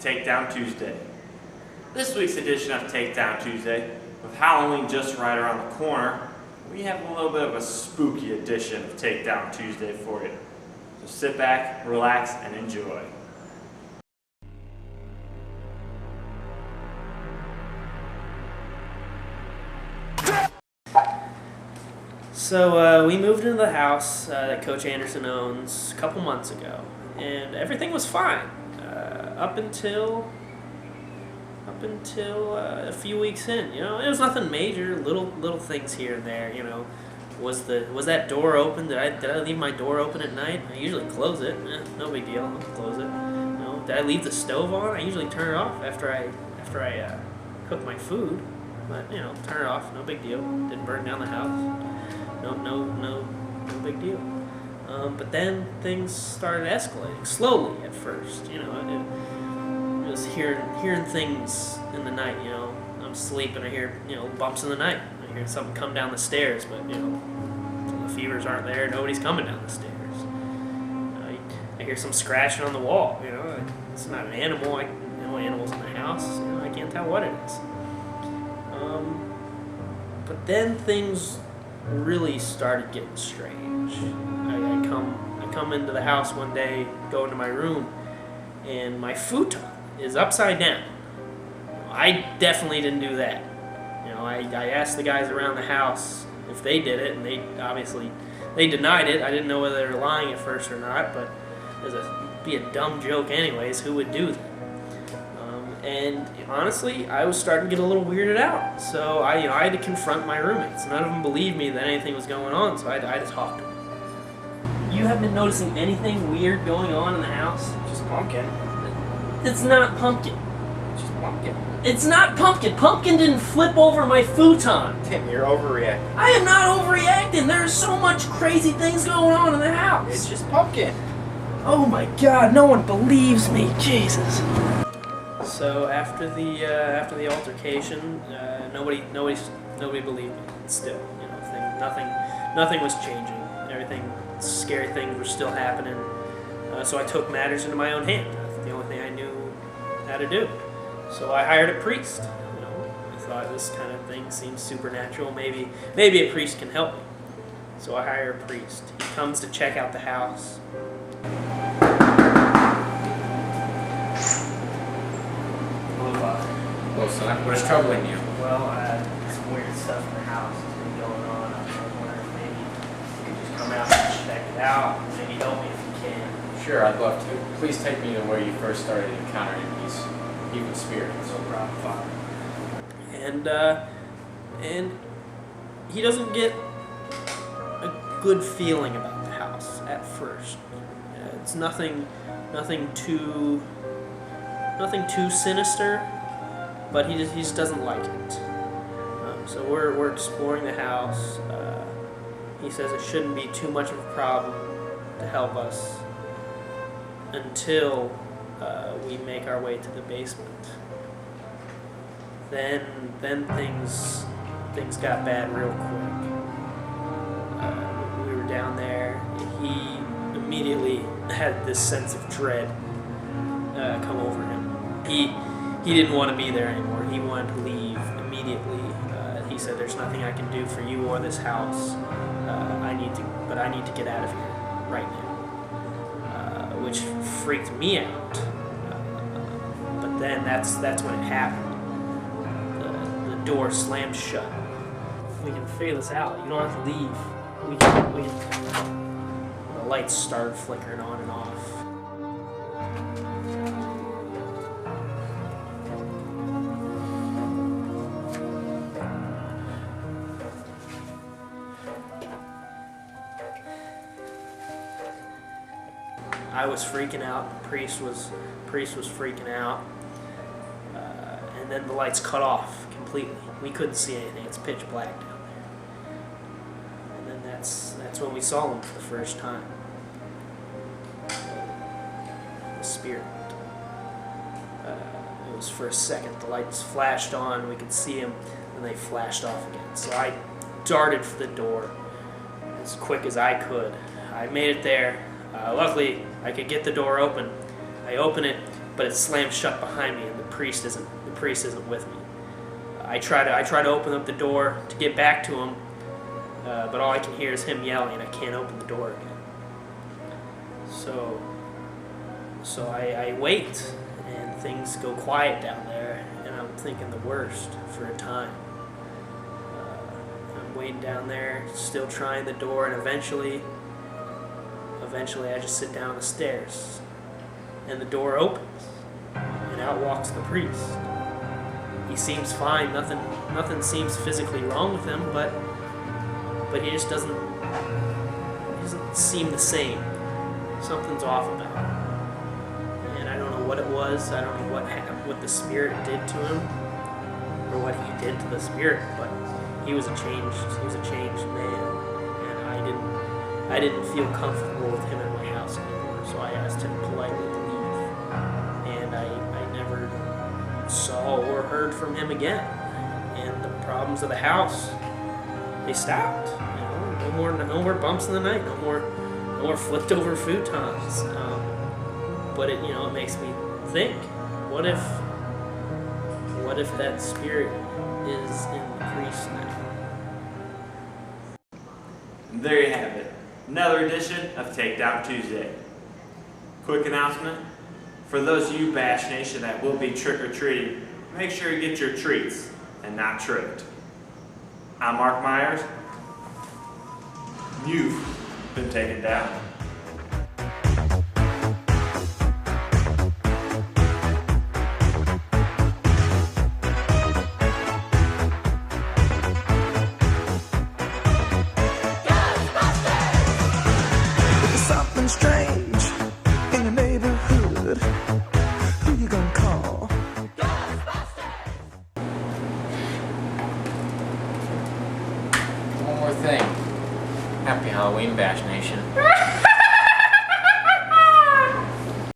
Takedown Tuesday. This week's edition of Takedown Tuesday, with Halloween just right around the corner, we have a little bit of a spooky edition of Takedown Tuesday for you. So sit back, relax, and enjoy. So we moved into the house that Coach Anderson owns a couple months ago, and everything was fine up until a few weeks in. You know, it was nothing major, little things here and there. You know, was that door open? Did I leave my door open at night? I usually close it. No big deal. I'll close it. You know, did I leave the stove on? I usually turn it off after I cook my food. But you know, turn it off. No big deal. Didn't burn down the house. No big deal. But then things started escalating slowly at first. You know, it was hearing things in the night. You know, I'm sleeping. I hear bumps in the night. I hear something come down the stairs, but the fevers aren't there. Nobody's coming down the stairs. I hear some scratching on the wall. You know, it's not an animal. Animals in the house. You know, I can't tell what it is. But then things really started getting strange. I come into the house one day, go into my room, and my futon is upside down. I definitely didn't do that. You know, I asked the guys around the house if they did it, and they denied it. I didn't know whether they were lying at first or not, but it'd be a dumb joke anyways. Who would do that? And honestly, I was starting to get a little weirded out. So I had to confront my roommates. None of them believed me that anything was going on, so I had to talk to them. You have been noticing anything weird going on in the house? Just pumpkin. It's not pumpkin. Just pumpkin. It's not pumpkin. Pumpkin didn't flip over my futon. Tim, you're overreacting. I am not overreacting. There's so much crazy things going on in the house. It's just pumpkin. Oh my God! No one believes me. Jesus. So after the altercation, nobody believed me. Still, nothing was changing. Everything, scary things were still happening. So I took matters into my own hand. That's the only thing I knew how to do. So I hired a priest. You know, I thought this kind of thing seems supernatural. Maybe a priest can help me. So I hire a priest. He comes to check out the house. Well, son, what is troubling you? Well, some weird stuff in the house has been going on. I was wondering if maybe you could just come out and check it out. Maybe help me if you can. Sure, I'd love to. Please take me to where you first started encountering these evil spirits. No problem, Father. And he doesn't get a good feeling about the house at first. It's nothing too sinister. But he just doesn't like it. So we're exploring the house. He says it shouldn't be too much of a problem to help us until we make our way to the basement. Then things got bad real quick. We were down there. He immediately had this sense of dread come over him. He didn't want to be there anymore. He wanted to leave immediately. He said, "There's nothing I can do for you or this house. I need to get out of here right now," which freaked me out. But then that's when it happened. The door slammed shut. We can figure this out. You don't have to leave. We can. The lights started flickering on and off. I was freaking out. The priest was freaking out, and then the lights cut off completely. We couldn't see anything. It's pitch black down there. And then that's when we saw him for the first time. The spirit. It was for a second. The lights flashed on. We could see him, and they flashed off again. So I darted for the door as quick as I could. I made it there. Luckily, I could get the door open. I open it, but it's slammed shut behind me, and the priest isn't with me. I try to open up the door to get back to him, but all I can hear is him yelling, and I can't open the door again. So I wait, and things go quiet down there, and I'm thinking the worst for a time. I'm waiting down there, still trying the door, and eventually I just sit down the stairs, and the door opens, and out walks the priest. He seems fine. Nothing seems physically wrong with him, but he just doesn't seem the same. Something's off about him, and I don't know what it was. I don't know what the spirit did to him, or what he did to the spirit, but he was a changed man, and I didn't feel comfortable with him in my house anymore. So I asked him politely to leave, and I never saw or heard from him again. And the problems of the house, they stopped. No more bumps in the night. No more flipped over futons. But it makes me think: what if that spirit is in the priest now? There you have it. Another edition of Takedown Tuesday. Quick announcement. For those of you Bash Nation that will be trick-or-treating, make sure you get your treats and not tricked. I'm Mark Myers. You've been taken down. Something strange in your neighborhood. Who you gonna call? One more thing. Happy Halloween, Bash Nation.